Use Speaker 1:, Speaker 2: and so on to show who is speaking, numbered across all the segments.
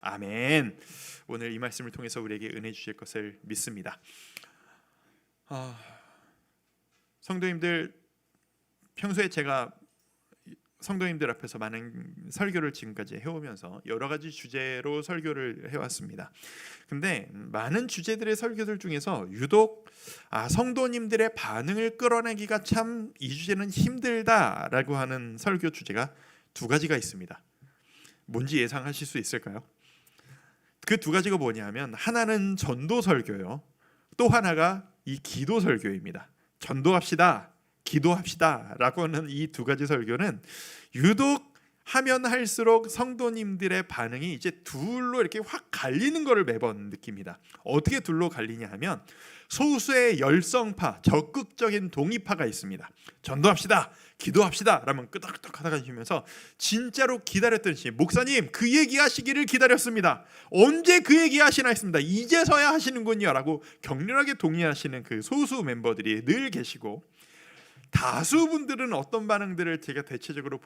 Speaker 1: 아멘. 오늘 이 말씀을 통해서 우리에게 은혜 주실 것을 믿습니다. 성도님들, 평소에 제가 성도님들 앞에서 많은 설교를 지금까지 해오면서 여러 가지 주제로 설교를 해왔습니다. 근데 많은 주제들의 설교들 중에서 유독 성도님들의 반응을 끌어내기가 참 이 주제는 힘들다라고 하는 설교 주제가 두 가지가 있습니다. 뭔지 예상하실 수 있을까요? 그 두 가지가 뭐냐면 하나는 전도 설교요. 또 하나가 이 기도 설교입니다. 전도합시다, 기도합시다 라고 하는 이 두 가지 설교는 유독 하면 할수록 성도님들의 반응이 이제 둘로 이렇게 확 갈리는 것을 매번 느낍니다. 어떻게 둘로 갈리냐 하면 소수의 열성파, 적극적인 동의파가 있습니다. 전도합시다, 기도합시다 라면 끄덕끄덕 하다가 하시면서 진짜로 기다렸던 시 목사님 그 얘기하시기를 기다렸습니다. 언제 그 얘기 하시나 했습니다. 이제서야 하시는군요 라고 격렬하게 동의하시는 그 소수 멤버들이 늘 계시고, 다수분들은 어떤 반응들을 제가 대체적으로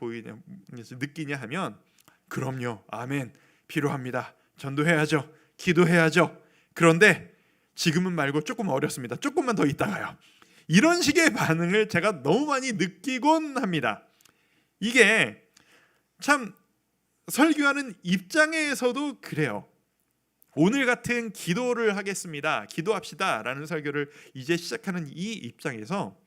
Speaker 1: 느끼냐 하면 그럼요, 아멘, 필요합니다, 전도해야죠, 기도해야죠, 그런데 지금은 말고 조금 어렵습니다, 조금만 더 있다가요, 이런 식의 반응을 제가 너무 많이 느끼곤 합니다. 이게 참 설교하는 입장에서도 그래요. 오늘 같은 기도를 하겠습니다, 기도합시다 라는 설교를 이제 시작하는 이 입장에서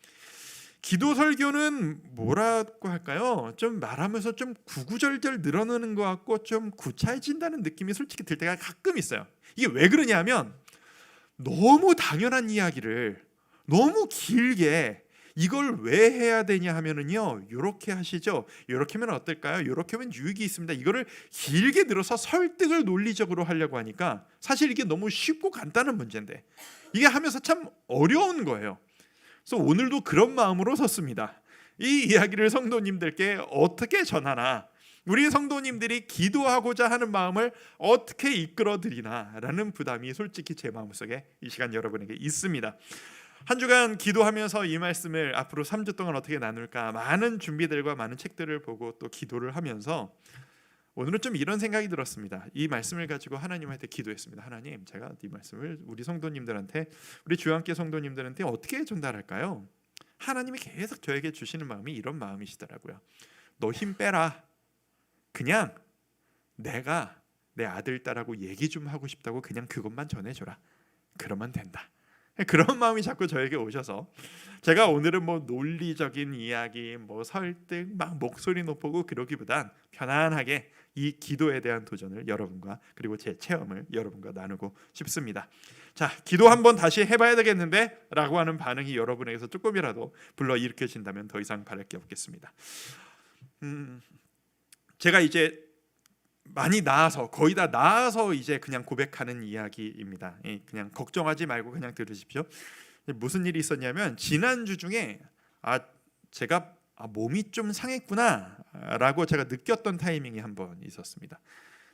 Speaker 1: 기도 설교는 뭐라고 할까요? 좀 말하면서 좀 구구절절 늘어나는 것 같고 좀 구차해진다는 느낌이 솔직히 들 때가 가끔 있어요. 이게 왜 그러냐면 너무 당연한 이야기를 너무 길게 이걸 왜 해야 되냐 하면은요, 요렇게 하시죠, 요렇게 하면 어떨까요, 요렇게 하면 유익이 있습니다, 이거를 길게 들어서 설득을 논리적으로 하려고 하니까 사실 이게 너무 쉽고 간단한 문제인데 이게 하면서 참 어려운 거예요. 그래서 오늘도 그런 마음으로 섰습니다. 이 이야기를 성도님들께 어떻게 전하나, 우리 성도님들이 기도하고자 하는 마음을 어떻게 이끌어드리나라는 부담이 솔직히 제 마음속에 이 시간 여러분에게 있습니다. 한 주간 기도하면서 이 말씀을 앞으로 3주 동안 어떻게 나눌까 많은 준비들과 많은 책들을 보고 또 기도를 하면서 오늘은 좀 이런 생각이 들었습니다. 이 말씀을 가지고 하나님한테 기도했습니다. 하나님, 제가 이 말씀을 우리 성도님들한테, 우리 주안께 성도님들한테 어떻게 전달할까요? 하나님이 계속 저에게 주시는 마음이 이런 마음이시더라고요. 너 힘 빼라. 그냥 내가 내 아들, 딸하고 얘기 좀 하고 싶다고 그냥 그것만 전해줘라. 그러면 된다. 그런 마음이 자꾸 저에게 오셔서 제가 오늘은 뭐 논리적인 이야기, 뭐 설득, 막 목소리 높이고 그러기보단 편안하게 이 기도에 대한 도전을 여러분과, 그리고 제 체험을 여러분과 나누고 싶습니다. 자, 기도 한번 다시 해봐야 되겠는데 라고 하는 반응이 여러분에게서 조금이라도 불러일으켜진다면 더 이상 바랄 게 없겠습니다. 제가 이제 많이 나아서, 거의 다 나아서 이제 그냥 고백하는 이야기입니다. 그냥 걱정하지 말고 그냥 들으십시오. 무슨 일이 있었냐면 지난주 중에 제가 몸이 좀 상했구나 라고 제가 느꼈던 타이밍이 한 번 있었습니다.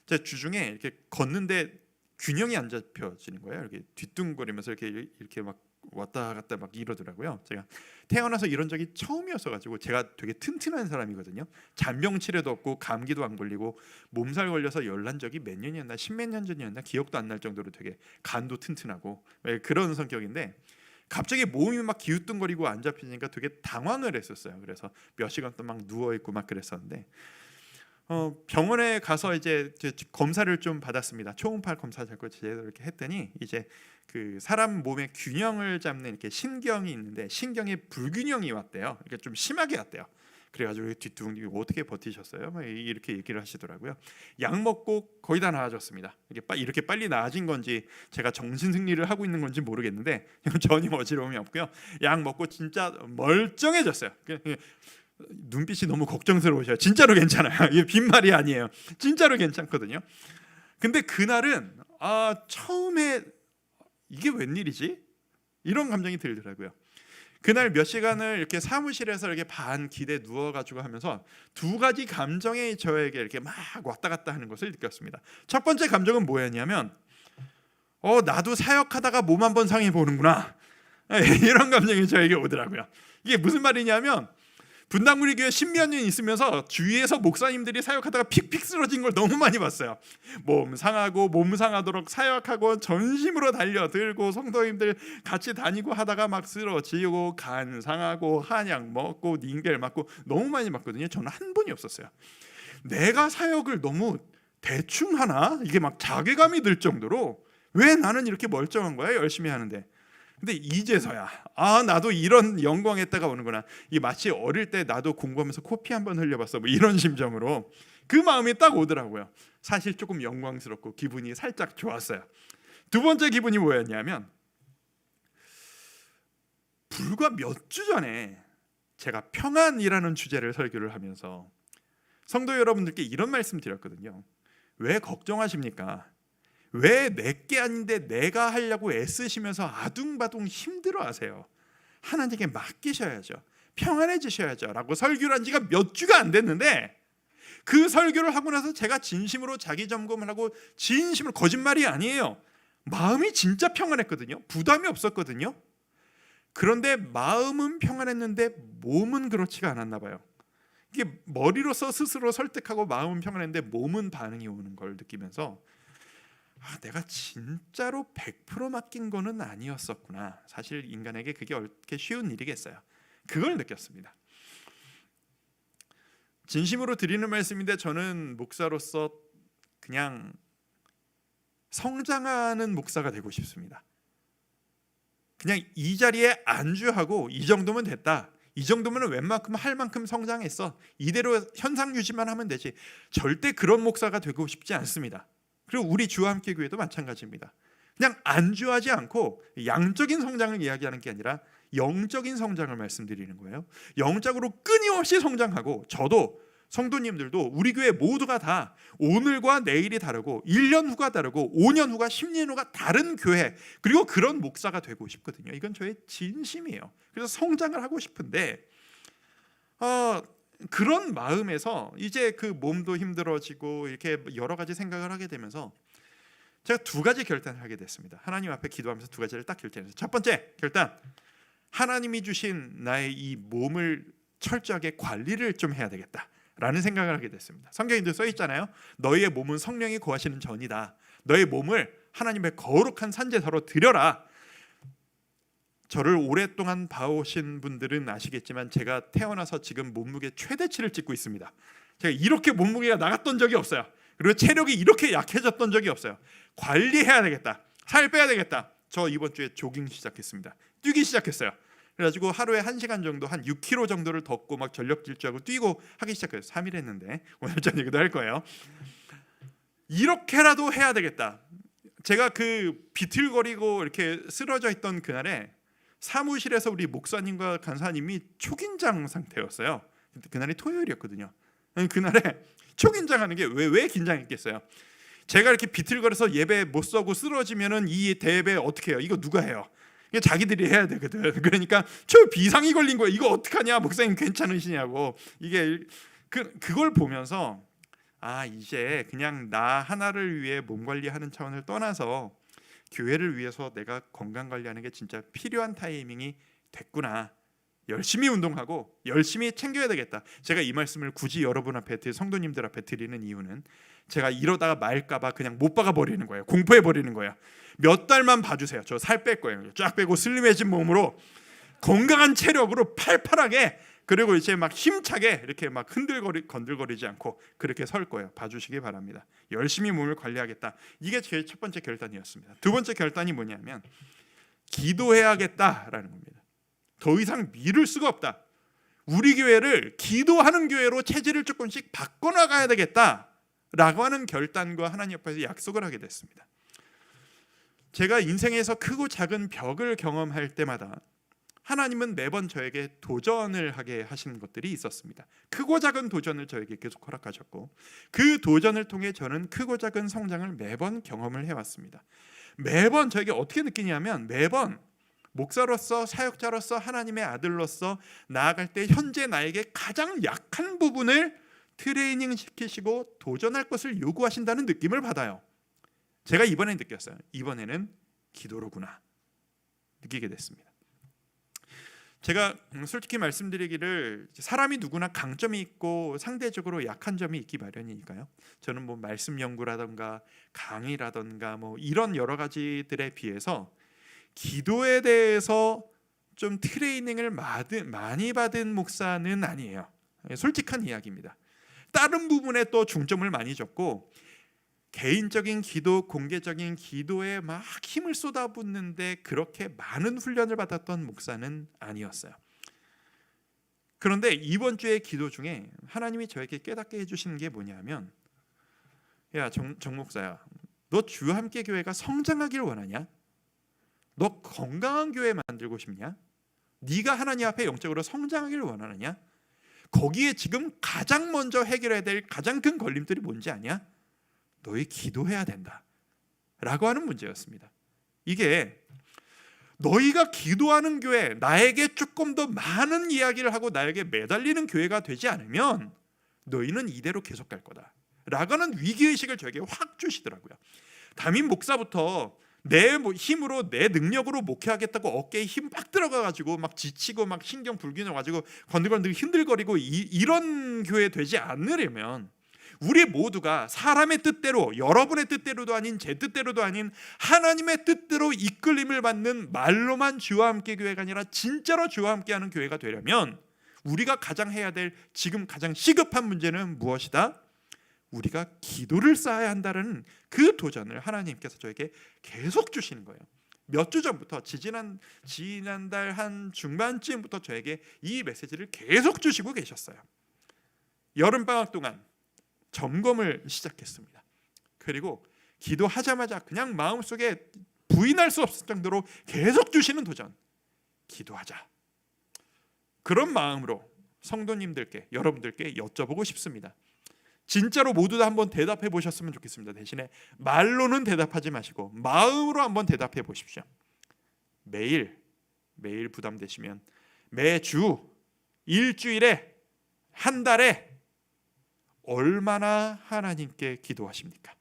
Speaker 1: 제 주중에 이렇게 걷는데 균형이 안 잡혀지는 거예요. 이렇게 뒤뚱거리면서 이렇게 막 왔다 갔다 막 이러더라고요. 제가 태어나서 이런 적이 처음이었어가지고, 제가 되게 튼튼한 사람이거든요. 잔병 치레도 없고 감기도 안 걸리고 몸살 걸려서 열난 적이 몇 년이었나, 십몇 년 전이었나 기억도 안 날 정도로 되게 간도 튼튼하고 그런 성격인데 갑자기 몸이 막 기우뚱거리고 안 잡히니까 되게 당황을 했었어요. 그래서 몇 시간 동안 막 누워 있고 막 그랬었는데 병원에 가서 이제 검사를 좀 받았습니다. 초음파 검사 자꾸 제대로 이렇게 했더니 이제 그 사람 몸의 균형을 잡는 이렇게 신경이 있는데 신경에 불균형이 왔대요. 이게 좀 심하게 왔대요. 그래가지고 뒤뚱 어떻게 버티셨어요? 막 이렇게 얘기를 하시더라고요. 약 먹고 거의 다 나아졌습니다. 이렇게 빨리 나아진 건지 제가 정신 승리를 하고 있는 건지 모르겠는데 전혀 어지러움이 없고요. 약 먹고 진짜 멀쩡해졌어요. 눈빛이 너무 걱정스러우셔요. 진짜로 괜찮아요. 이게 빈말이 아니에요. 진짜로 괜찮거든요. 근데 그날은 처음에 이게 웬일이지? 이런 감정이 들더라고요. 그날 몇 시간을 이렇게 사무실에서 이렇게 반 기대 누워가지고 하면서 두 가지 감정이 저에게 이렇게 막 왔다 갔다 하는 것을 느꼈습니다. 첫 번째 감정은 뭐였냐면 나도 사역하다가 몸 한번 상해 보는구나, 이런 감정이 저에게 오더라고요. 이게 무슨 말이냐면 분당구리 교회 십몇 년 있으면서 주위에서 목사님들이 사역하다가 픽픽 쓰러진 걸 너무 많이 봤어요. 몸 상하도록 사역하고 전심으로 달려들고 성도님들 같이 다니고 하다가 막 쓰러지고 간 상하고 한약 먹고 닌겔 맞고 너무 많이 봤거든요. 저는 한 번이 없었어요. 내가 사역을 너무 대충 하나? 이게 막 자괴감이 들 정도로 왜 나는 이렇게 멀쩡한 거야? 열심히 하는데. 근데 이제서야 나도 이런 영광의 때가 오는구나. 이 마치 어릴 때 나도 공부하면서 코피 한번 흘려봤어 뭐 이런 심정으로 그 마음이 딱 오더라고요. 사실 조금 영광스럽고 기분이 살짝 좋았어요. 두 번째 기분이 뭐였냐면 불과 몇 주 전에 제가 평안이라는 주제를 설교를 하면서 성도 여러분들께 이런 말씀 드렸거든요. 왜 걱정하십니까? 왜 내게 아닌데 내가 하려고 애쓰시면서 아둥바둥 힘들어하세요? 하나님께 맡기셔야죠. 평안해지셔야죠 라고 설교를 한 지가 몇 주가 안 됐는데 그 설교를 하고 나서 제가 진심으로 자기 점검을 하고 진심으로, 거짓말이 아니에요, 마음이 진짜 평안했거든요. 부담이 없었거든요. 그런데 마음은 평안했는데 몸은 그렇지가 않았나 봐요. 이게 머리로서 스스로 설득하고 마음은 평안했는데 몸은 반응이 오는 걸 느끼면서 내가 진짜로 100% 맡긴 거는 아니었었구나. 사실 인간에게 그게 어떻게 쉬운 일이겠어요. 그걸 느꼈습니다. 진심으로 드리는 말씀인데 저는 목사로서 그냥 성장하는 목사가 되고 싶습니다. 그냥 이 자리에 안주하고 이 정도면 됐다, 이 정도면 웬만큼 할 만큼 성장했어, 이대로 현상 유지만 하면 되지, 절대 그런 목사가 되고 싶지 않습니다. 그리고 우리 주와 함께 교회도 마찬가지입니다. 그냥 안주하지 않고 양적인 성장을 이야기하는 게 아니라 영적인 성장을 말씀드리는 거예요. 영적으로 끊임없이 성장하고, 저도 성도님들도 우리 교회 모두가 다 오늘과 내일이 다르고 1년 후가 다르고 5년 후가 10년 후가 다른 교회, 그리고 그런 목사가 되고 싶거든요. 이건 저의 진심이에요. 그래서 성장을 하고 싶은데 그런 마음에서 이제 그 몸도 힘들어지고 이렇게 여러 가지 생각을 하게 되면서 제가 두 가지 결단을 하게 됐습니다. 하나님 앞에 기도하면서 두 가지를 딱 결단했어요. 첫 번째 결단, 하나님이 주신 나의 이 몸을 철저하게 관리를 좀 해야 되겠다라는 생각을 하게 됐습니다. 성경에도 써 있잖아요. 너희의 몸은 성령이 거하시는 전이다. 너의 몸을 하나님의 거룩한 산제사로 드려라. 저를 오랫동안 봐오신 분들은 아시겠지만 제가 태어나서 지금 몸무게 최대치를 찍고 있습니다. 제가 이렇게 몸무게가 나갔던 적이 없어요. 그리고 체력이 이렇게 약해졌던 적이 없어요. 관리해야 되겠다, 살 빼야 되겠다. 저 이번 주에 조깅 시작했습니다. 뛰기 시작했어요. 그래가지고 하루에 1시간 정도, 한 6km 정도를 걷고 막 전력 질주하고 뛰고 하기 시작했어요. 3일 했는데 오늘 저녁에도 할 거예요. 이렇게라도 해야 되겠다. 제가 그 비틀거리고 이렇게 쓰러져 있던 그날에 사무실에서 우리 목사님과 간사님이 초긴장 상태였어요. 그날이 토요일이었거든요. 그날에 초긴장하는 게 왜 긴장했겠어요? 제가 이렇게 비틀거려서 예배 못 서고 쓰러지면은 이 대예배 어떻게 해요? 이거 누가 해요? 이게 자기들이 해야 되거든. 그러니까 비상이 걸린 거예요. 이거 어떡하냐? 목사님 괜찮으시냐고. 이게 그걸 보면서 이제 그냥 나 하나를 위해 몸 관리하는 차원을 떠나서 교회를 위해서 내가 건강 관리하는 게 진짜 필요한 타이밍이 됐구나. 열심히 운동하고 열심히 챙겨야 되겠다. 제가 이 말씀을 굳이 여러분 앞에, 성도님들 앞에 드리는 이유는 제가 이러다가 말까봐 그냥 못 박아버리는 거예요. 공포해버리는 거예요. 몇 달만 봐주세요. 저 살 뺄 거예요. 쫙 빼고 슬림해진 몸으로 건강한 체력으로 팔팔하게, 그리고 이제 막 힘차게 이렇게 막 건들거리지 않고 그렇게 설 거예요. 봐주시기 바랍니다. 열심히 몸을 관리하겠다. 이게 제 첫 번째 결단이었습니다. 두 번째 결단이 뭐냐면 기도해야겠다라는 겁니다. 더 이상 미룰 수가 없다. 우리 교회를 기도하는 교회로 체질을 조금씩 바꿔나가야 되겠다라고 하는 결단과 하나님 앞에서 약속을 하게 됐습니다. 제가 인생에서 크고 작은 벽을 경험할 때마다 하나님은 매번 저에게 도전을 하게 하시는 것들이 있었습니다. 크고 작은 도전을 저에게 계속 허락하셨고, 그 도전을 통해 저는 크고 작은 성장을 매번 경험을 해왔습니다. 매번 저에게 어떻게 느끼냐면, 매번 목사로서, 사역자로서, 하나님의 아들로서 나아갈 때 현재 나에게 가장 약한 부분을 트레이닝 시키시고 도전할 것을 요구하신다는 느낌을 받아요. 제가 이번에 느꼈어요. 이번에는 기도로구나 느끼게 됐습니다. 제가 솔직히 말씀드리기를 사람이 누구나 강점이 있고 상대적으로 약한 점이 있기 마련이니까요. 저는 뭐 말씀 연구라던가 강의라던가 뭐 이런 여러 가지들에 비해서 기도에 대해서 좀 트레이닝을 많이 받은 목사는 아니에요. 솔직한 이야기입니다. 다른 부분에 또 중점을 많이 줬고 개인적인 기도, 공개적인 기도에 막 힘을 쏟아붓는데 그렇게 많은 훈련을 받았던 목사는 아니었어요. 그런데 이번 주의 기도 중에 하나님이 저에게 깨닫게 해주시는 게 뭐냐면, 야 정 목사야, 너 주와 함께 교회가 성장하길 원하냐? 너 건강한 교회 만들고 싶냐? 네가 하나님 앞에 영적으로 성장하길 원하느냐? 거기에 지금 가장 먼저 해결해야 될 가장 큰 걸림돌이 뭔지 아냐? 너희 기도해야 된다 라고 하는 문제였습니다. 이게 너희가 기도하는 교회, 나에게 조금 더 많은 이야기를 하고 나에게 매달리는 교회가 되지 않으면 너희는 이대로 계속 갈 거다 라고 하는 위기의식을 저에게 확 주시더라고요. 담임 목사부터 내 힘으로 내 능력으로 목회하겠다고 어깨에 힘 빡 들어가가지고 막 지치고 막 신경 불균형가지고 건들건들 힘들거리고 이런 교회 되지 않으려면 우리 모두가 사람의 뜻대로, 여러분의 뜻대로도 아닌 제 뜻대로도 아닌 하나님의 뜻대로 이끌림을 받는 말로만 주와 함께 교회가 아니라 진짜로 주와 함께하는 교회가 되려면 우리가 가장 해야 될 지금 가장 시급한 문제는 무엇이다? 우리가 기도를 쌓아야 한다는 그 도전을 하나님께서 저에게 계속 주시는 거예요. 몇 주 전부터 지난달 한 중반쯤부터 저에게 이 메시지를 계속 주시고 계셨어요. 여름방학 동안 점검을 시작했습니다. 그리고 기도하자마자 그냥 마음속에 부인할 수 없을 정도로 계속 주시는 도전, 기도하자. 그런 마음으로 성도님들께, 여러분들께 여쭤보고 싶습니다. 진짜로 모두 다 한번 대답해 보셨으면 좋겠습니다. 대신에 말로는 대답하지 마시고 마음으로 한번 대답해 보십시오. 매일 부담되시면 매주, 일주일에, 한 달에 얼마나 하나님께 기도하십니까?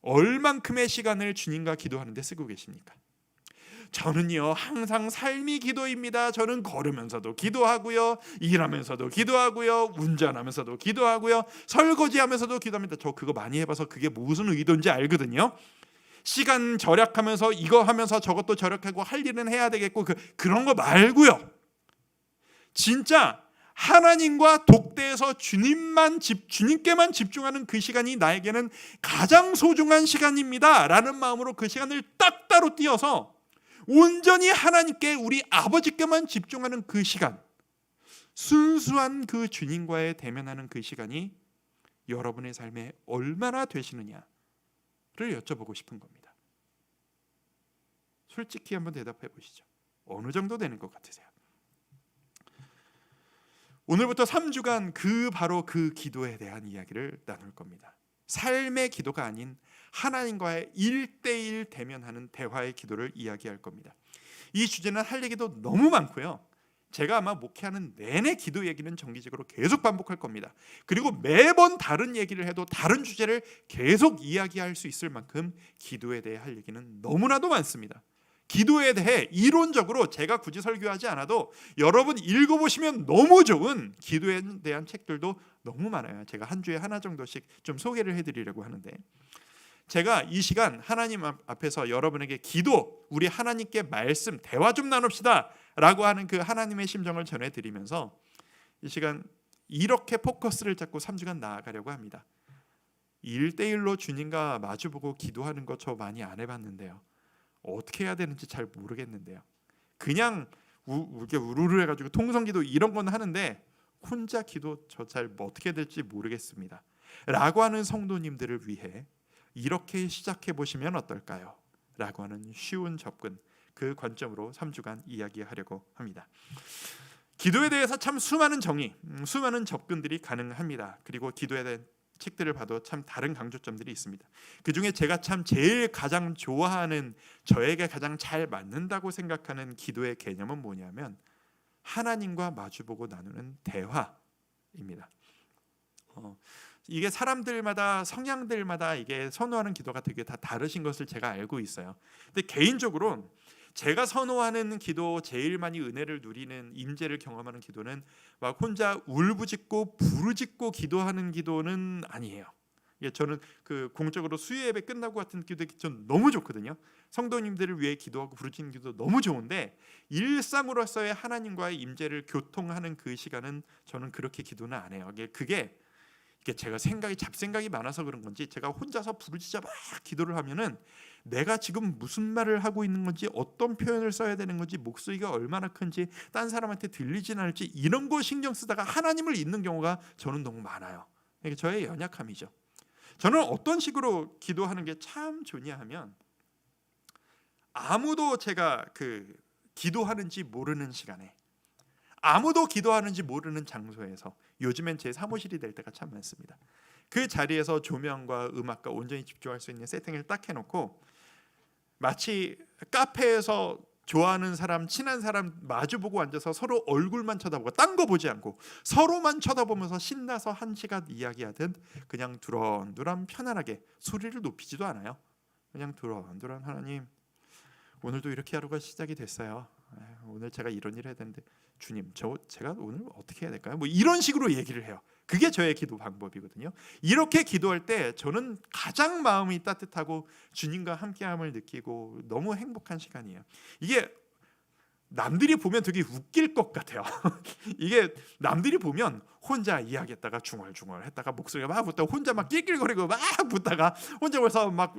Speaker 1: 얼만큼의 시간을 주님과 기도하는 데 쓰고 계십니까? 저는요 항상 삶이 기도입니다. 저는 걸으면서도 기도하고요, 일하면서도 기도하고요, 운전하면서도 기도하고요, 설거지하면서도 기도합니다. 저 그거 많이 해봐서 그게 무슨 의도인지 알거든요. 시간 절약하면서 이거 하면서 저것도 절약하고 할 일은 해야 되겠고 그런 거 말고요, 진짜 하나님과 독대해서 주님께만 집중하는 그 시간이 나에게는 가장 소중한 시간입니다 라는 마음으로 그 시간을 딱 따로 띄어서 온전히 하나님께, 우리 아버지께만 집중하는 그 시간, 순수한 그 주님과의 대면하는 그 시간이 여러분의 삶에 얼마나 되시느냐를 여쭤보고 싶은 겁니다. 솔직히 한번 대답해 보시죠. 어느 정도 되는 것 같으세요? 오늘부터 3주간 바로 그 기도에 대한 이야기를 나눌 겁니다. 삶의 기도가 아닌 하나님과의 1대1 대면하는 대화의 기도를 이야기할 겁니다. 이 주제는 할 얘기도 너무 많고요. 제가 아마 목회하는 내내 기도 얘기는 정기적으로 계속 반복할 겁니다. 그리고 매번 다른 얘기를 해도 다른 주제를 계속 이야기할 수 있을 만큼 기도에 대해 할 얘기는 너무나도 많습니다. 기도에 대해 이론적으로 제가 굳이 설교하지 않아도 여러분 읽어보시면 너무 좋은 기도에 대한 책들도 너무 많아요. 제가 한 주에 하나 정도씩 좀 소개를 해드리려고 하는데, 제가 이 시간 하나님 앞에서 여러분에게 기도, 우리 하나님께 말씀, 대화 좀 나눕시다 라고 하는 그 하나님의 심정을 전해드리면서 이 시간 이렇게 포커스를 잡고 3주간 나아가려고 합니다. 1대1로 주님과 마주보고 기도하는 거 저 많이 안 해봤는데요, 어떻게 해야 되는지 잘 모르겠는데요, 그냥 이렇게 우르르 해가지고 통성기도 이런 건 하는데 혼자 기도 저 잘 어떻게 될지 모르겠습니다 라고 하는 성도님들을 위해 이렇게 시작해 보시면 어떨까요? 라고 하는 쉬운 접근, 그 관점으로 3주간 이야기하려고 합니다. 기도에 대해서 참 수많은 정의, 수많은 접근들이 가능합니다. 그리고 기도에 대한 책들을 봐도 참 다른 강조점들이 있습니다. 그중에 제가 참 제일 가장 좋아하는, 저에게 가장 잘 맞는다고 생각하는 기도의 개념은 뭐냐면 하나님과 마주보고 나누는 대화입니다. 이게 사람들마다, 성향들마다 이게 선호하는 기도가 되게 다 다르신 것을 제가 알고 있어요. 근데 개인적으로 제가 선호하는 기도, 제일 많이 은혜를 누리는, 임재를 경험하는 기도는 막 혼자 울부짖고 부르짖고 기도하는 기도는 아니에요. 저는 그 공적으로 수요 예배 끝나고 같은 기도 전 너무 좋거든요. 성도님들을 위해 기도하고 부르짖는 기도 너무 좋은데, 일상으로서의 하나님과의 임재를 교통하는 그 시간은 저는 그렇게 기도는 안 해요. 그게 제가 잡생각이 많아서 그런 건지, 제가 혼자서 부르짖어 막 기도를 하면은 내가 지금 무슨 말을 하고 있는 건지, 어떤 표현을 써야 되는 건지, 목소리가 얼마나 큰지, 딴 사람한테 들리진 않을지, 이런 거 신경 쓰다가 하나님을 잊는 경우가 저는 너무 많아요. 이게 저의 연약함이죠. 저는 어떤 식으로 기도하는 게 참 좋냐 하면, 아무도 제가 기도하는지 모르는 시간에, 아무도 기도하는지 모르는 장소에서, 요즘엔 제 사무실이 될 때가 참 많습니다. 그 자리에서 조명과 음악과 온전히 집중할 수 있는 세팅을 딱 해놓고, 마치 카페에서 좋아하는 사람, 친한 사람 마주보고 앉아서 서로 얼굴만 쳐다보고 딴 거 보지 않고 서로만 쳐다보면서 신나서 1시간 이야기하듯 그냥 두런두런 편안하게, 소리를 높이지도 않아요. 그냥 두런두런, 하나님 오늘도 이렇게 하루가 시작이 됐어요. 오늘 제가 이런 일을 해야 되는데 주님, 제가 오늘 어떻게 해야 될까요? 뭐 이런 식으로 얘기를 해요. 그게 저의 기도 방법이거든요. 이렇게 기도할 때 저는 가장 마음이 따뜻하고 주님과 함께함을 느끼고 너무 행복한 시간이에요. 이게 남들이 보면 되게 웃길 것 같아요. 이게 남들이 보면 혼자 이야기했다가 중얼중얼 했다가 목소리가 막 붙다가 혼자 막 낄낄거리고 막 붙다가 혼자 벌써 막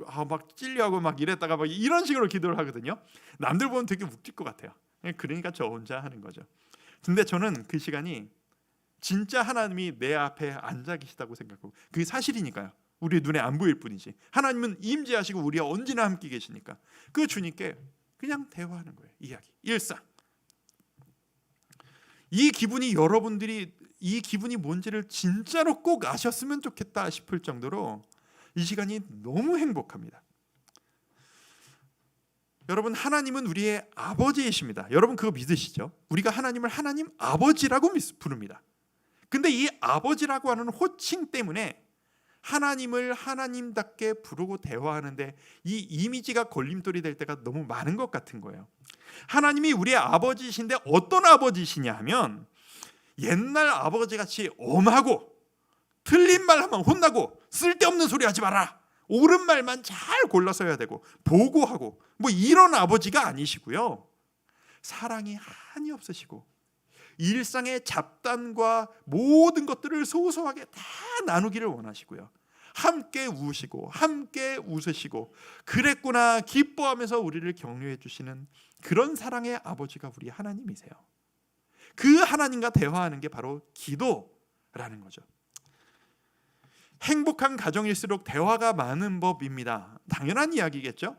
Speaker 1: 찔려하고 막 이랬다가 막 이런 식으로 기도를 하거든요. 남들 보면 되게 웃길 것 같아요. 그러니까 저 혼자 하는 거죠. 근데 저는 그 시간이 진짜 하나님이 내 앞에 앉아 계시다고 생각하고, 그게 사실이니까요. 우리 눈에 안 보일 뿐이지. 하나님은 임재하시고 우리와 언제나 함께 계시니까 그 주님께 그냥 대화하는 거예요. 이야기, 일상. 이 기분이, 여러분들이 이 기분이 뭔지를 진짜로 꼭 아셨으면 좋겠다 싶을 정도로 이 시간이 너무 행복합니다. 여러분, 하나님은 우리의 아버지이십니다. 여러분 그거 믿으시죠? 우리가 하나님을 하나님 아버지라고 부릅니다. 근데 이 아버지라고 하는 호칭 때문에 하나님을 하나님답게 부르고 대화하는데 이 이미지가 걸림돌이 될 때가 너무 많은 것 같은 거예요. 하나님이 우리의 아버지이신데 어떤 아버지시냐 하면, 옛날 아버지같이 엄하고 틀린 말 하면 혼나고 쓸데없는 소리 하지 마라, 옳은 말만 잘 골라서 해야 되고 보고하고 뭐 이런 아버지가 아니시고요. 사랑이 한이 없으시고 일상의 잡담과 모든 것들을 소소하게 다 나누기를 원하시고요. 함께 우시고 함께 웃으시고 그랬구나 기뻐하면서 우리를 격려해 주시는 그런 사랑의 아버지가 우리 하나님이세요. 그 하나님과 대화하는 게 바로 기도라는 거죠. 행복한 가정일수록 대화가 많은 법입니다. 당연한 이야기겠죠.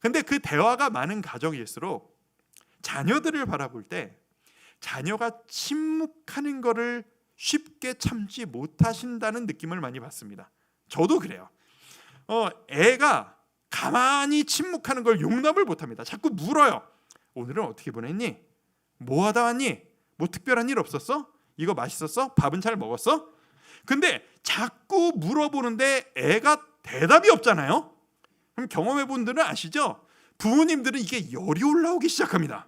Speaker 1: 근데 그 대화가 많은 가정일수록 자녀들을 바라볼 때 자녀가 침묵하는 거를 쉽게 참지 못하신다는 느낌을 많이 받습니다. 저도 그래요. 애가 가만히 침묵하는 걸 용납을 못합니다. 자꾸 물어요. 오늘은 어떻게 보냈니? 뭐 하다 왔니? 뭐 특별한 일 없었어? 이거 맛있었어? 밥은 잘 먹었어? 근데 자꾸 물어보는데 애가 대답이 없잖아요. 그럼 경험해 본 분들은 아시죠? 부모님들은 이게 열이 올라오기 시작합니다.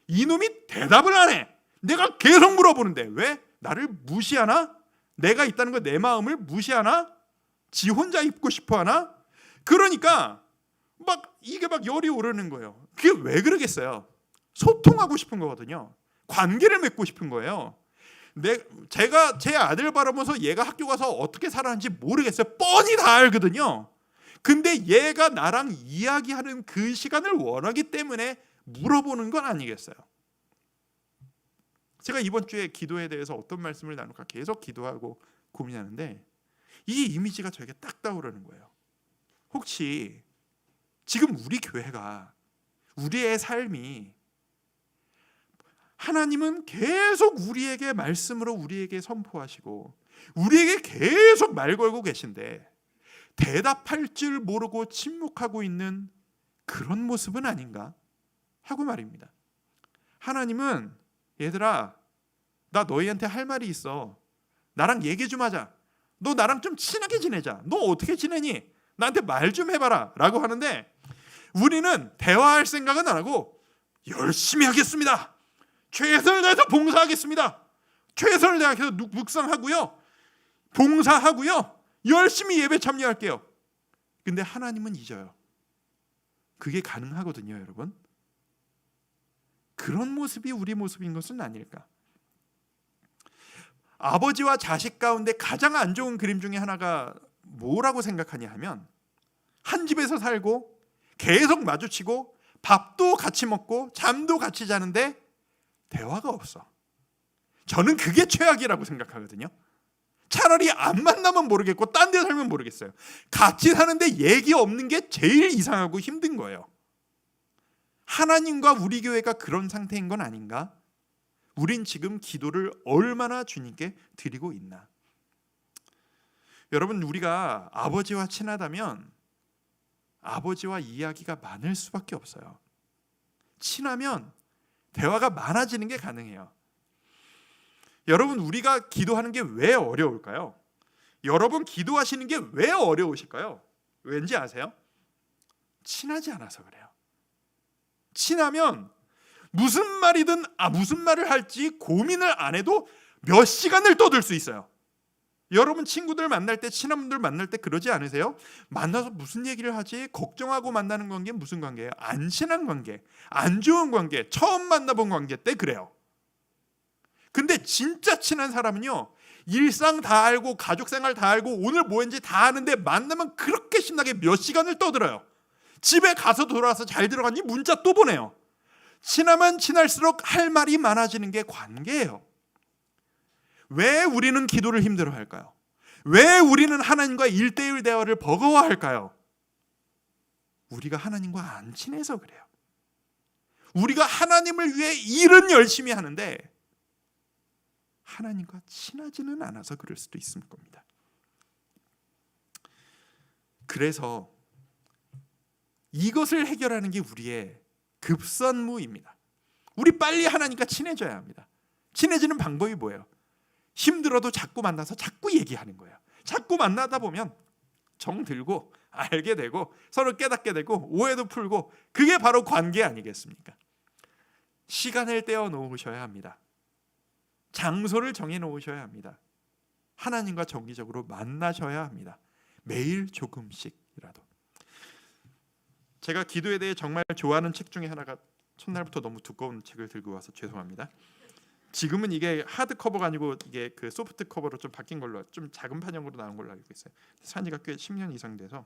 Speaker 1: 이놈이 대답을 안 해. 내가 계속 물어보는데 왜? 나를 무시하나? 내가 있다는 거, 내 마음을 무시하나? 지 혼자 있고 싶어 하나? 그러니까 이게 막 열이 오르는 거예요. 그게 왜 그러겠어요? 소통하고 싶은 거거든요. 관계를 맺고 싶은 거예요. 제가 제 아들 바라보면서 얘가 학교 가서 어떻게 살았는지 모르겠어요. 뻔히 다 알거든요. 근데 얘가 나랑 이야기하는 그 시간을 원하기 때문에 물어보는 건 아니겠어요? 제가 이번 주에 기도에 대해서 어떤 말씀을 나눌까 계속 기도하고 고민하는데 이 이미지가 저에게 딱 떠오르는 거예요. 혹시 지금 우리 교회가, 우리의 삶이, 하나님은 계속 우리에게 말씀으로 우리에게 선포하시고 우리에게 계속 말 걸고 계신데 대답할 줄 모르고 침묵하고 있는 그런 모습은 아닌가 하고 말입니다. 하나님은, 얘들아, 나 너희한테 할 말이 있어. 나랑 얘기 좀 하자. 너 나랑 좀 친하게 지내자. 너 어떻게 지내니? 나한테 말 좀 해봐라 라고 하는데 우리는 대화할 생각은 안 하고 열심히 하겠습니다. 최선을 다해서 봉사하겠습니다. 최선을 다해서 묵상하고요, 봉사하고요, 열심히 예배 참여할게요. 근데 하나님은 잊어요. 그게 가능하거든요, 여러분. 그런 모습이 우리 모습인 것은 아닐까. 아버지와 자식 가운데 가장 안 좋은 그림 중에 하나가 뭐라고 생각하냐 하면, 한 집에서 살고 계속 마주치고 밥도 같이 먹고 잠도 같이 자는데 대화가 없어. 저는 그게 최악이라고 생각하거든요. 차라리 안 만나면 모르겠고 딴 데 살면 모르겠어요. 같이 사는데 얘기 없는 게 제일 이상하고 힘든 거예요. 하나님과 우리 교회가 그런 상태인 건 아닌가? 우린 지금 기도를 얼마나 주님께 드리고 있나? 여러분, 우리가 아버지와 친하다면 아버지와 이야기가 많을 수밖에 없어요. 친하면 대화가 많아지는 게 가능해요. 여러분, 우리가 기도하는 게 왜 어려울까요? 여러분, 기도하시는 게 왜 어려우실까요? 왠지 아세요? 친하지 않아서 그래요. 친하면 무슨 말을 할지 고민을 안 해도 몇 시간을 떠들 수 있어요. 여러분, 친구들 만날 때, 친한 분들 만날 때 그러지 않으세요? 만나서 무슨 얘기를 하지? 걱정하고 만나는 관계 무슨 관계예요? 안 친한 관계, 안 좋은 관계, 처음 만나본 관계 때 그래요. 근데 진짜 친한 사람은요, 일상 다 알고 가족 생활 다 알고 오늘 뭐 했는지 다 아는데 만나면 그렇게 신나게 몇 시간을 떠들어요. 집에 가서 돌아와서 잘 들어갔니? 문자 또 보내요. 친하면 친할수록 할 말이 많아지는 게 관계예요. 왜 우리는 기도를 힘들어할까요? 왜 우리는 하나님과 1대1 대화를 버거워할까요? 우리가 하나님과 안 친해서 그래요. 우리가 하나님을 위해 일은 열심히 하는데 하나님과 친하지는 않아서 그럴 수도 있을 겁니다. 그래서 이것을 해결하는 게 우리의 급선무입니다. 우리 빨리 하나님과 친해져야 합니다. 친해지는 방법이 뭐예요? 힘들어도 자꾸 만나서 자꾸 얘기하는 거예요. 자꾸 만나다 보면 정 들고 알게 되고 서로 깨닫게 되고 오해도 풀고, 그게 바로 관계 아니겠습니까? 시간을 떼어 놓으셔야 합니다. 장소를 정해 놓으셔야 합니다. 하나님과 정기적으로 만나셔야 합니다. 매일 조금씩이라도. 제가 기도에 대해 정말 좋아하는 책 중에 하나가, 첫날부터 너무 두꺼운 책을 들고 와서 죄송합니다. 지금은 이게 하드 커버가 아니고 이게 그 소프트 커버로 좀 바뀐 걸로, 좀 작은 판형으로 나온 걸로 알고 있어요. 산지가 꽤 10년 이상 돼서.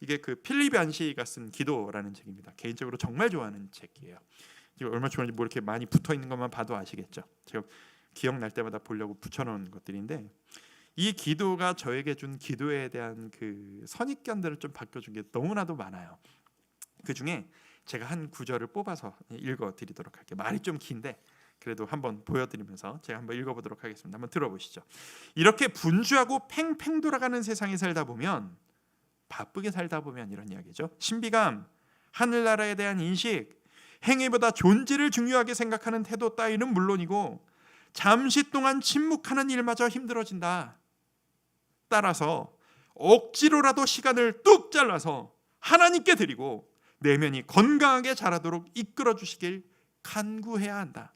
Speaker 1: 이게 그 필립 얀시가 쓴 기도라는 책입니다. 개인적으로 정말 좋아하는 책이에요. 이거 얼마나 좋아하는지 뭐 이렇게 많이 붙어 있는 것만 봐도 아시겠죠. 제가 기억날 때마다 보려고 붙여놓은 것들인데, 이 기도가 저에게 준 기도에 대한 그 선입견들을 좀 바꿔준 게 너무나도 많아요. 그 중에 제가 한 구절을 뽑아서 읽어드리도록 할게요. 말이 좀 긴데 그래도 한번 보여드리면서 제가 한번 읽어보도록 하겠습니다. 한번 들어보시죠. 이렇게 분주하고 팽팽 돌아가는 세상에 살다 보면, 바쁘게 살다 보면 이런 이야기죠. 신비감, 하늘나라에 대한 인식, 행위보다 존재를 중요하게 생각하는 태도 따위는 물론이고 잠시 동안 침묵하는 일마저 힘들어진다. 따라서 억지로라도 시간을 뚝 잘라서 하나님께 드리고 내면이 건강하게 자라도록 이끌어 주시길 간구해야 한다.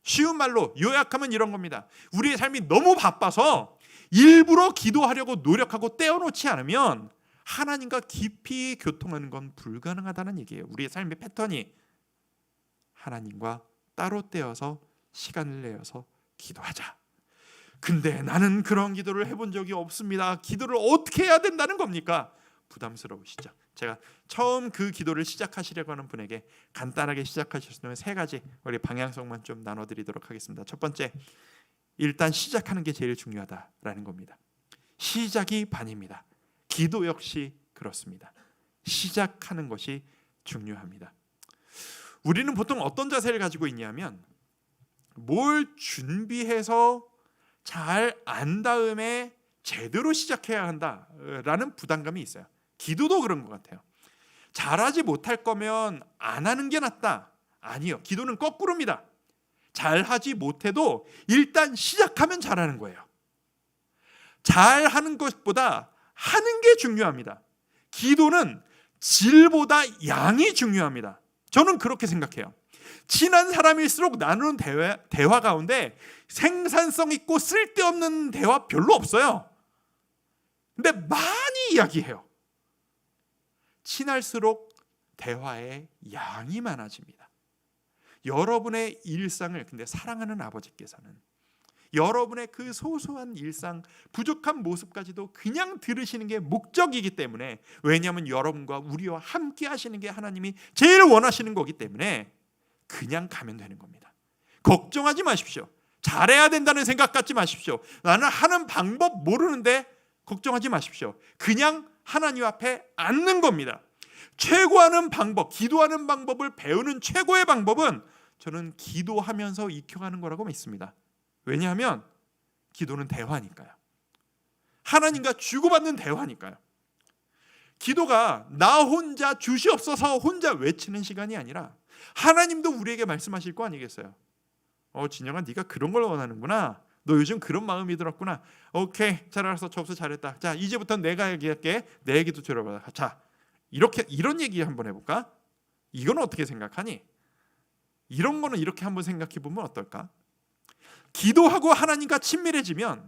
Speaker 1: 쉬운 말로 요약하면 이런 겁니다. 우리의 삶이 너무 바빠서 일부러 기도하려고 노력하고 떼어놓지 않으면 하나님과 깊이 교통하는 건 불가능하다는 얘기예요. 우리의 삶의 패턴이 하나님과 따로 떼어서 시간을 내어서 기도하자. 근데 나는 그런 기도를 해본 적이 없습니다. 기도를 어떻게 해야 된다는 겁니까? 부담스러우시죠? 제가 처음 그 기도를 시작하시려고 하는 분에게 간단하게 시작하실 수 있는 3가지 우리 방향성만 좀 나눠드리도록 하겠습니다. 첫 번째, 일단 시작하는 게 제일 중요하다라는 겁니다. 시작이 반입니다. 기도 역시 그렇습니다. 시작하는 것이 중요합니다. 우리는 보통 어떤 자세를 가지고 있냐면, 뭘 준비해서 잘 안 다음에 제대로 시작해야 한다라는 부담감이 있어요. 기도도 그런 것 같아요. 잘하지 못할 거면 안 하는 게 낫다. 아니요. 기도는 거꾸로입니다. 잘하지 못해도 일단 시작하면 잘하는 거예요. 잘하는 것보다 하는 게 중요합니다. 기도는 질보다 양이 중요합니다. 저는 그렇게 생각해요. 친한 사람일수록 나누는 대화 가운데 생산성 있고 쓸데없는 대화 별로 없어요. 근데 많이 이야기해요. 친할수록 대화의 양이 많아집니다. 여러분의 일상을 근데 사랑하는 아버지께서는 여러분의 그 소소한 일상, 부족한 모습까지도 그냥 들으시는 게 목적이기 때문에, 왜냐하면 여러분과 우리와 함께 하시는 게 하나님이 제일 원하시는 거기 때문에 그냥 가면 되는 겁니다. 걱정하지 마십시오. 잘해야 된다는 생각 갖지 마십시오. 나는 하는 방법 모르는데 걱정하지 마십시오. 그냥 하나님 앞에 앉는 겁니다. 최고하는 방법, 기도하는 방법을 배우는 최고의 방법은 저는 기도하면서 익혀가는 거라고 믿습니다. 왜냐하면 기도는 대화니까요. 하나님과 주고받는 대화니까요. 기도가 나 혼자 주시옵소서 혼자 외치는 시간이 아니라 하나님도 우리에게 말씀하실 거 아니겠어요? 진영아, 네가 그런 걸 원하는구나. 너 요즘 그런 마음이 들었구나. 오케이, 잘 알았어. 접수 잘했다. 자, 이제부터 내가 얘기할게. 내 얘기도 들어봐. 자, 이런 얘기 한번 해볼까? 이건 어떻게 생각하니? 이런 거는 이렇게 한번 생각해 보면 어떨까? 기도하고 하나님과 친밀해지면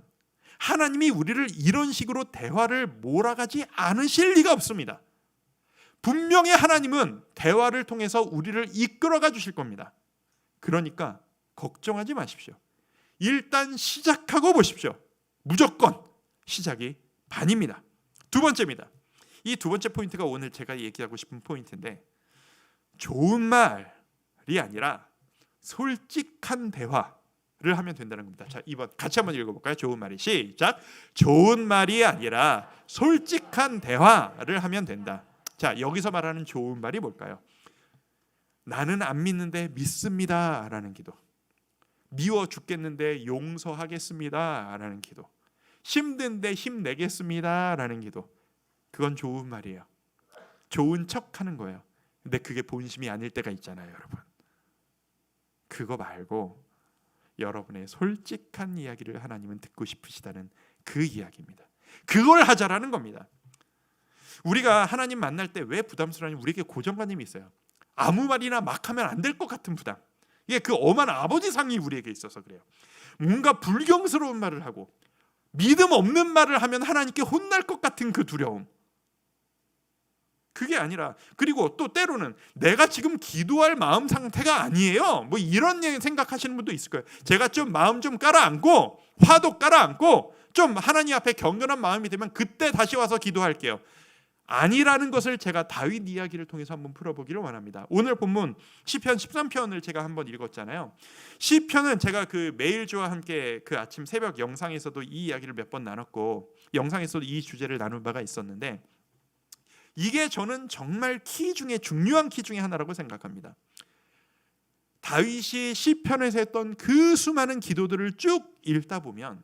Speaker 1: 하나님이 우리를 이런 식으로 대화를 몰아가지 않으실 리가 없습니다. 분명히 하나님은 대화를 통해서 우리를 이끌어가 주실 겁니다. 그러니까 걱정하지 마십시오. 일단 시작하고 보십시오. 무조건 시작이 반입니다. 두 번째입니다. 이 두 번째 포인트가 오늘 제가 얘기하고 싶은 포인트인데, 좋은 말이 아니라 솔직한 대화를 하면 된다는 겁니다. 자, 2번 같이 한번 읽어볼까요? 좋은 말이 시작. 좋은 말이 아니라 솔직한 대화를 하면 된다. 자, 여기서 말하는 좋은 말이 뭘까요? 나는 안 믿는데 믿습니다 라는 기도, 미워 죽겠는데 용서하겠습니다 라는 기도, 힘든데 힘내겠습니다 라는 기도, 그건 좋은 말이에요. 좋은 척하는 거예요. 근데 그게 본심이 아닐 때가 있잖아요, 여러분. 그거 말고 여러분의 솔직한 이야기를 하나님은 듣고 싶으시다는 그 이야기입니다. 그걸 하자라는 겁니다. 우리가 하나님 만날 때 왜 부담스러우냐면 우리에게 고정관념이 있어요. 아무 말이나 막 하면 안 될 것 같은 부담. 이게 그 엄한 아버지상이 우리에게 있어서 그래요. 뭔가 불경스러운 말을 하고 믿음 없는 말을 하면 하나님께 혼날 것 같은 그 두려움. 그게 아니라, 그리고 또 때로는 내가 지금 기도할 마음 상태가 아니에요, 뭐 이런 생각하시는 분도 있을 거예요. 제가 좀 마음 좀 깔아앉고 화도 깔아앉고 좀 하나님 앞에 경건한 마음이 되면 그때 다시 와서 기도할게요. 아니라는 것을 제가 다윗 이야기를 통해서 한번 풀어보기를 원합니다. 오늘 본문 시편 13편을 제가 한번 읽었잖아요. 시편은 제가 그 메일주와 함께 그 아침 새벽 영상에서도 이 이야기를 몇 번 나눴고 영상에서도 이 주제를 나눈 바가 있었는데, 이게 저는 정말 중요한 키 중에 하나라고 생각합니다. 다윗이 시편에서 했던 그 수많은 기도들을 쭉 읽다 보면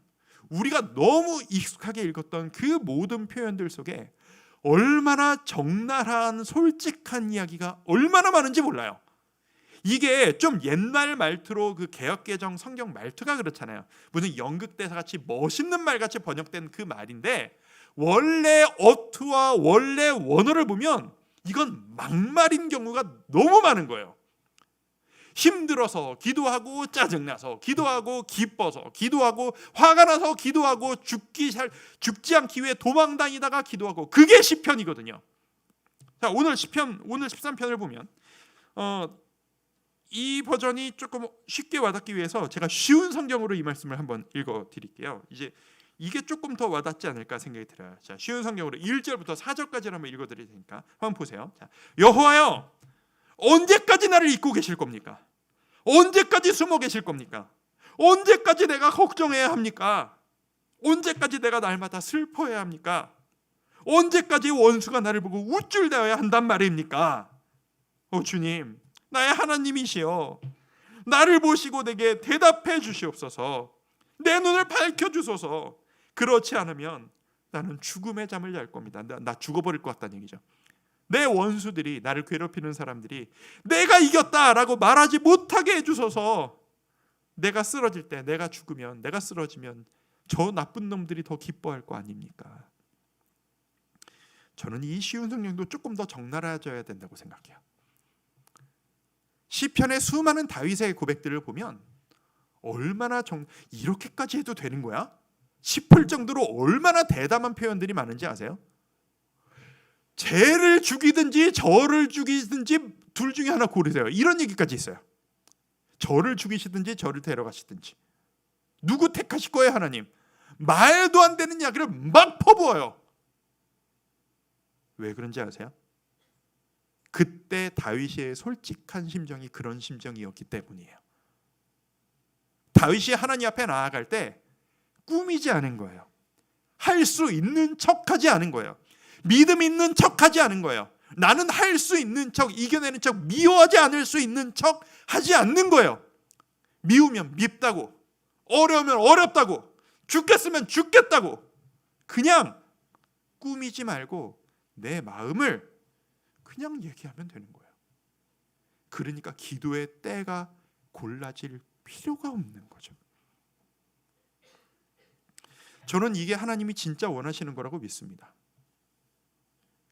Speaker 1: 우리가 너무 익숙하게 읽었던 그 모든 표현들 속에 얼마나 적나라한 솔직한 이야기가 얼마나 많은지 몰라요. 이게 좀 옛날 말투로 그 개역개정 성경 말투가 그렇잖아요. 무슨 연극대사 같이 멋있는 말 같이 번역된 그 말인데, 원래 어투와 원래 원어를 보면 이건 막말인 경우가 너무 많은 거예요. 힘들어서 기도하고, 짜증나서 기도하고, 기뻐서 기도하고, 화가 나서 기도하고, 죽지 않기 위해 도망다니다가 기도하고, 그게 시편이거든요. 자, 오늘 13편을 보면 이 버전이 조금 쉽게 와닿기 위해서 제가 쉬운 성경으로 이 말씀을 한번 읽어드릴게요. 이제 이게 조금 더 와닿지 않을까 생각이 들어요. 자, 쉬운 성경으로 1절부터 4절까지를 한번 읽어드릴 테니까 한번 보세요. 자, 여호와여, 언제까지 나를 잊고 계실 겁니까? 언제까지 숨어 계실 겁니까? 언제까지 내가 걱정해야 합니까? 언제까지 내가 날마다 슬퍼해야 합니까? 언제까지 원수가 나를 보고 우쭐대어야 한단 말입니까? 주님, 나의 하나님이시여, 나를 보시고 내게 대답해 주시옵소서. 내 눈을 밝혀주소서. 그렇지 않으면 나는 죽음의 잠을 잘 겁니다. 나 죽어버릴 것 같다는 얘기죠. 내 원수들이, 나를 괴롭히는 사람들이 내가 이겼다라고 말하지 못하게 해주소서. 내가 쓰러질 때, 내가 죽으면, 내가 쓰러지면 저 나쁜 놈들이 더 기뻐할 거 아닙니까? 저는 이 쉬운 성경도 조금 더 적나라해져야 된다고 생각해요. 시편의 수많은 다윗의 고백들을 보면 얼마나 이렇게까지 해도 되는 거야? 싶을 정도로 얼마나 대담한 표현들이 많은지 아세요? 쟤를 죽이든지 저를 죽이든지 둘 중에 하나 고르세요. 이런 얘기까지 있어요. 저를 죽이시든지 저를 데려가시든지. 누구 택하실 거예요, 하나님? 말도 안 되는 이야기를 막 퍼부어요. 왜 그런지 아세요? 그때 다윗의 솔직한 심정이 그런 심정이었기 때문이에요. 다윗이 하나님 앞에 나아갈 때 꾸미지 않은 거예요. 할 수 있는 척하지 않은 거예요. 믿음 있는 척하지 않은 거예요. 나는 할 수 있는 척, 이겨내는 척, 미워하지 않을 수 있는 척 하지 않는 거예요. 미우면 밉다고, 어려우면 어렵다고, 죽겠으면 죽겠다고, 그냥 꾸미지 말고 내 마음을 그냥 얘기하면 되는 거예요. 그러니까 기도의 때가 골라질 필요가 없는 거죠. 저는 이게 하나님이 진짜 원하시는 거라고 믿습니다.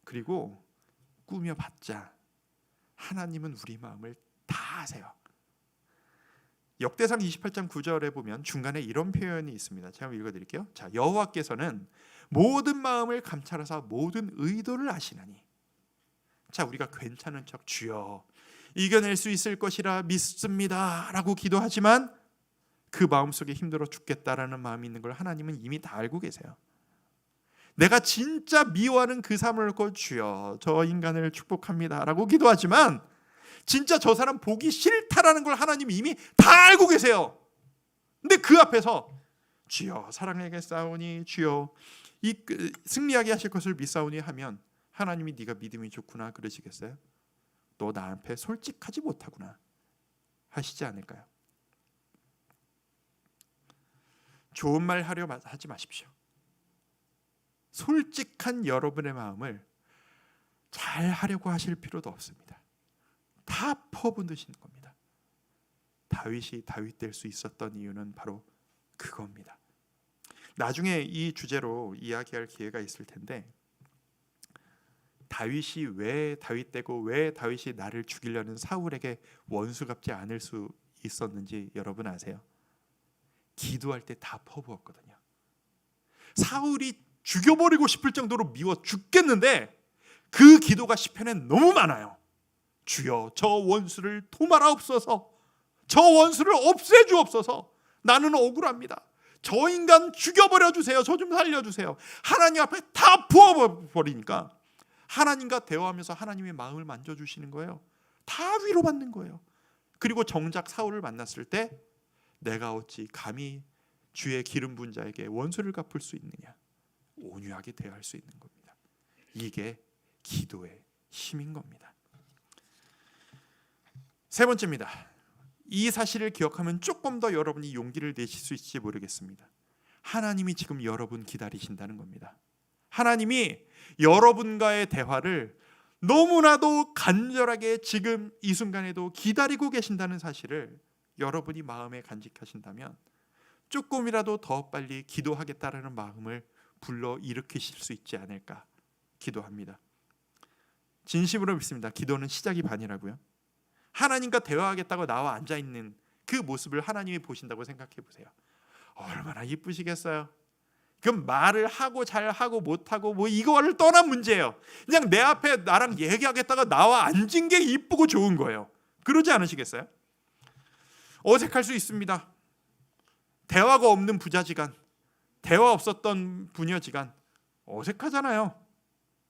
Speaker 1: 그리고 꾸며봤자 하나님은 우리 마음을 다 아세요. 역대상 28장 9절에 보면 중간에 이런 표현이 있습니다. 제가 읽어드릴게요. 자, 여호와께서는 모든 마음을 감찰하사 모든 의도를 아시나니. 자, 우리가 괜찮은 척 주여 이겨낼 수 있을 것이라 믿습니다 라고 기도하지만 그 마음속에 힘들어 죽겠다라는 마음이 있는 걸 하나님은 이미 다 알고 계세요. 내가 진짜 미워하는 그 삶을 놓고 주여 저 인간을 축복합니다 라고 기도하지만 진짜 저 사람 보기 싫다라는 걸 하나님이 이미 다 알고 계세요. 근데 그 앞에서 주여 사랑하겠사오니 주여 승리하게 하실 것을 믿사오니 하면 하나님이 네가 믿음이 좋구나 그러시겠어요? 너 나 앞에 솔직하지 못하구나 하시지 않을까요? 좋은 말 하려 하지 마십시오. 솔직한 여러분의 마음을 잘 하려고 하실 필요도 없습니다. 다 퍼붓으시는 겁니다. 다윗이 다윗 될 수 있었던 이유는 바로 그겁니다. 나중에 이 주제로 이야기할 기회가 있을 텐데 다윗이 왜 다윗 되고 왜 다윗이 나를 죽이려는 사울에게 원수 갚지 않을 수 있었는지 여러분 아세요? 기도할 때 다 퍼부었거든요. 사울이 죽여버리고 싶을 정도로 미워 죽겠는데 그 기도가 시편에 너무 많아요. 주여 저 원수를 도말하옵소서, 저 원수를 없애주옵소서, 나는 억울합니다. 저 인간 죽여버려 주세요. 저 좀 살려주세요. 하나님 앞에 다 부어버리니까 하나님과 대화하면서 하나님의 마음을 만져주시는 거예요. 다 위로받는 거예요. 그리고 정작 사울을 만났을 때 내가 어찌 감히 주의 기름 부은 자에게 원수를 갚을 수 있느냐, 온유하게 대할 수 있는 겁니다. 이게 기도의 힘인 겁니다. 세 번째입니다. 이 사실을 기억하면 조금 더 여러분이 용기를 내실 수 있을지 모르겠습니다. 하나님이 지금 여러분 기다리신다는 겁니다. 하나님이 여러분과의 대화를 너무나도 간절하게 지금 이 순간에도 기다리고 계신다는 사실을 여러분이 마음에 간직하신다면 조금이라도 더 빨리 기도하겠다라는 마음을 불러 일으키실 수 있지 않을까 기도합니다. 진심으로 믿습니다. 기도는 시작이 반이라고요. 하나님과 대화하겠다고 나와 앉아있는 그 모습을 하나님이 보신다고 생각해 보세요. 얼마나 이쁘시겠어요. 그럼 말을 하고 잘하고 못하고 뭐 이거를 떠난 문제예요. 그냥 내 앞에 나랑 얘기하겠다가 나와 앉은 게 이쁘고 좋은 거예요. 그러지 않으시겠어요? 어색할 수 있습니다. 대화가 없는 부자지간, 대화 없었던 부녀지간 어색하잖아요.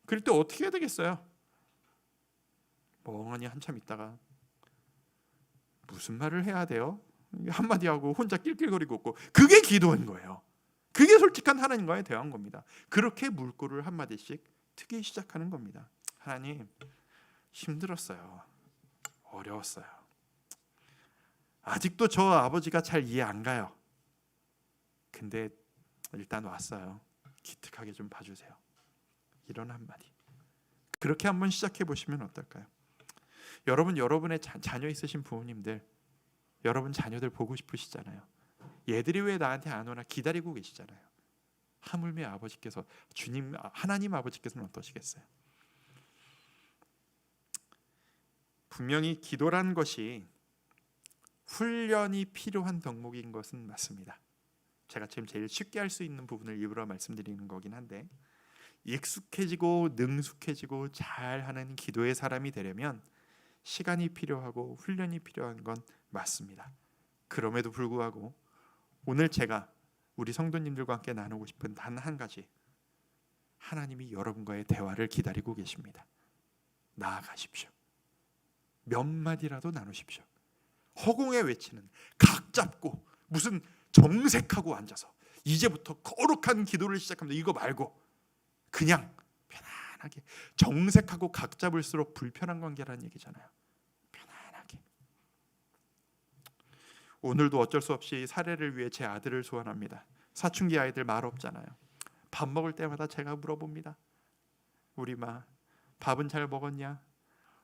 Speaker 1: 그럴 때 어떻게 해야 되겠어요? 멍하니 한참 있다가 무슨 말을 해야 돼요? 한마디 하고 혼자 낄낄거리고 있고, 그게 기도인 거예요. 그게 솔직한 하나님과의 대화인 겁니다. 그렇게 물꼬를 한마디씩 트기 시작하는 겁니다. 하나님, 힘들었어요. 어려웠어요. 아직도 저 아버지가 잘 이해 안 가요. 근데 일단 왔어요. 기특하게 좀 봐주세요. 이런 한마디. 그렇게 한번 시작해 보시면 어떨까요? 여러분의 자녀 있으신 부모님들, 여러분 자녀들 보고 싶으시잖아요. 얘들이 왜 나한테 안 오나 기다리고 계시잖아요. 하물며 아버지께서, 주님, 하나님 아버지께서는 어떠시겠어요? 분명히 기도란 것이 훈련이 필요한 덕목인 것은 맞습니다. 제가 지금 제일 쉽게 할 수 있는 부분을 일부러 말씀드리는 거긴 한데, 익숙해지고 능숙해지고 잘하는 기도의 사람이 되려면 시간이 필요하고 훈련이 필요한 건 맞습니다. 그럼에도 불구하고 오늘 제가 우리 성도님들과 함께 나누고 싶은 단 한 가지, 하나님이 여러분과의 대화를 기다리고 계십니다. 나아가십시오. 몇 마디라도 나누십시오. 허공에 외치는 각 잡고 무슨 정색하고 앉아서 이제부터 거룩한 기도를 시작합니다, 이거 말고 그냥 편안하게, 정색하고 각 잡을수록 불편한 관계라는 얘기잖아요. 편안하게. 오늘도 어쩔 수 없이 사례를 위해 제 아들을 소환합니다. 사춘기 아이들 말 없잖아요. 밥 먹을 때마다 제가 물어봅니다. 우리 마, 밥은 잘 먹었냐?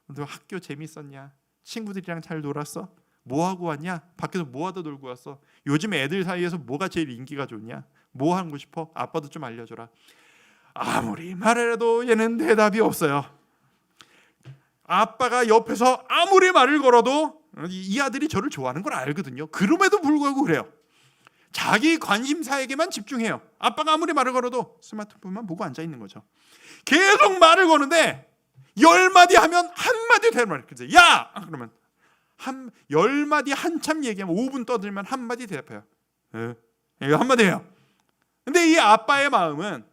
Speaker 1: 너 학교 재밌었냐? 친구들이랑 잘 놀았어? 뭐 하고 왔냐? 밖에서 뭐 하다 놀고 왔어? 요즘 애들 사이에서 뭐가 제일 인기가 좋냐? 뭐 하고 싶어? 아빠도 좀 알려줘라. 아무리 말해도 얘는 대답이 없어요. 아빠가 옆에서 아무리 말을 걸어도 이 아들이 저를 좋아하는 걸 알거든요. 그럼에도 불구하고 그래요. 자기 관심사에게만 집중해요. 아빠가 아무리 말을 걸어도 스마트폰만 보고 앉아 있는 거죠. 계속 말을 거는데 10마디 하면 한마디 대답을 해요. 야! 그러면 10마디 한참 얘기하면 5분 떠들면 한마디 대답해요. 이거 한마디예요. 근데 이 아빠의 마음은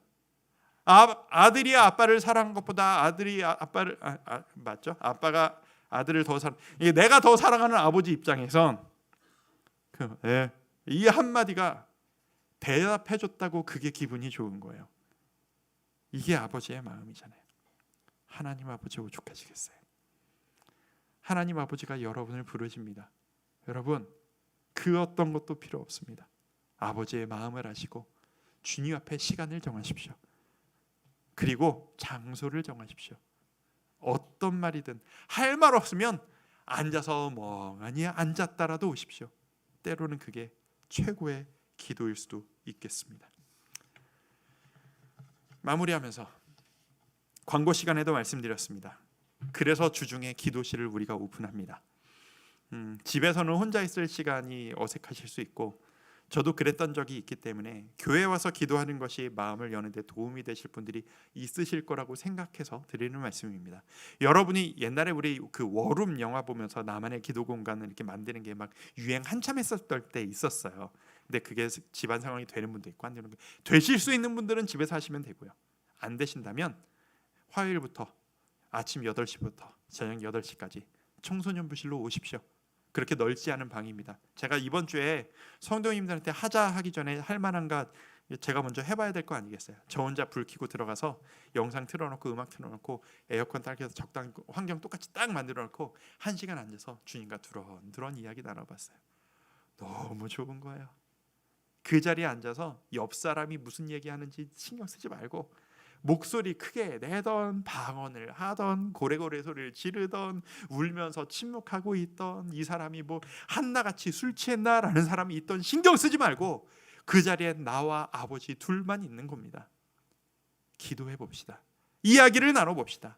Speaker 1: 아들이 아빠를 사랑한 것보다 아들이 아빠를 맞죠? 아빠가 아들을 더 사랑, 내가 더 사랑하는 아버지 입장에선 이 한마디가 대답해줬다고 그게 기분이 좋은 거예요. 이게 아버지의 마음이잖아요. 하나님 아버지 오죽하시겠어요. 하나님 아버지가 여러분을 부르십니다. 여러분, 그 어떤 것도 필요 없습니다. 아버지의 마음을 아시고 주님 앞에 시간을 정하십시오. 그리고 장소를 정하십시오. 어떤 말이든 할 말 없으면 앉아서 멍하니 앉았다라도 오십시오. 때로는 그게 최고의 기도일 수도 있겠습니다. 마무리하면서 광고 시간에도 말씀드렸습니다. 그래서 주중에 기도실을 우리가 오픈합니다. 집에서는 혼자 있을 시간이 어색하실 수 있고 저도 그랬던 적이 있기 때문에 교회 와서 기도하는 것이 마음을 여는 데 도움이 되실 분들이 있으실 거라고 생각해서 드리는 말씀입니다. 여러분이 옛날에 우리 그 워룸 영화 보면서 나만의 기도 공간을 이렇게 만드는 게 막 유행 한참 했었을 때 있었어요. 근데 그게 집안 상황이 되는 분도 있고 안 되는 분도, 되실 수 있는 분들은 집에서 하시면 되고요. 안 되신다면 화요일부터 아침 8시부터 저녁 8시까지 청소년부실로 오십시오. 그렇게 넓지 않은 방입니다. 제가 이번 주에 성도님들한테 하자 하기 전에 할 만한가 제가 먼저 해봐야 될 거 아니겠어요. 저 혼자 불 켜고 들어가서 영상 틀어놓고 음악 틀어놓고 에어컨 딱 해서 적당히 환경 똑같이 딱 만들어놓고 1시간 앉아서 주님과 두런두런 이야기 나눠봤어요. 너무 좋은 거예요. 그 자리에 앉아서 옆 사람이 무슨 얘기하는지 신경 쓰지 말고 목소리 크게 내던, 방언을 하던, 고래고래 소리를 지르던, 울면서 침묵하고 있던, 이 사람이 뭐 한나같이 술 취했나라는 사람이 있던 신경 쓰지 말고 그 자리에 나와 아버지 둘만 있는 겁니다. 기도해 봅시다. 이야기를 나눠봅시다.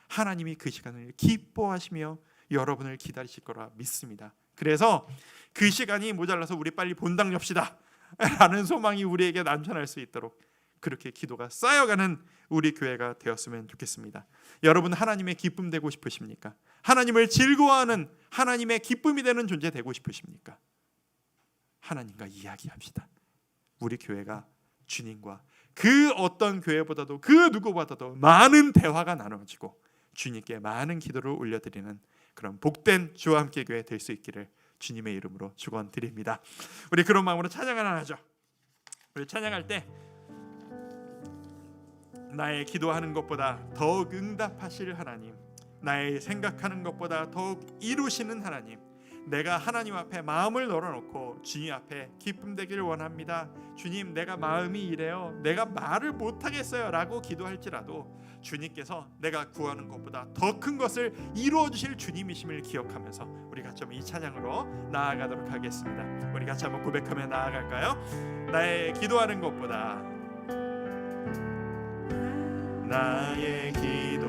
Speaker 1: 하나님이 그 시간을 기뻐하시며 여러분을 기다리실 거라 믿습니다. 그래서 그 시간이 모자라서 우리 빨리 본당 엽시다 라는 소망이 우리에게 넘쳐날 수 있도록 그렇게 기도가 쌓여가는 우리 교회가 되었으면 좋겠습니다. 여러분, 하나님의 기쁨 되고 싶으십니까? 하나님을 즐거워하는 하나님의 기쁨이 되는 존재 되고 싶으십니까? 하나님과 이야기합시다. 우리 교회가 주님과 그 어떤 교회보다도 그 누구보다도 많은 대화가 나눠지고 주님께 많은 기도를 올려드리는 그런 복된 주와 함께 교회 될 수 있기를 주님의 이름으로 축원드립니다. 우리 그런 마음으로 찬양 하나 하죠. 우리 찬양할 때 나의 기도하는 것보다 더욱 응답하실 하나님, 나의 생각하는 것보다 더욱 이루시는 하나님, 내가 하나님 앞에 마음을 널어놓고 주님 앞에 기쁨 되기를 원합니다. 주님, 내가 마음이 이래요, 내가 말을 못하겠어요 라고 기도할지라도 주님께서 내가 구하는 것보다 더 큰 것을 이루어 주실 주님이심을 기억하면서 우리 같이 한번 이 찬양으로 나아가도록 하겠습니다. 우리 같이 한번 고백하며 나아갈까요? 나의 기도하는 것보다 나의 기도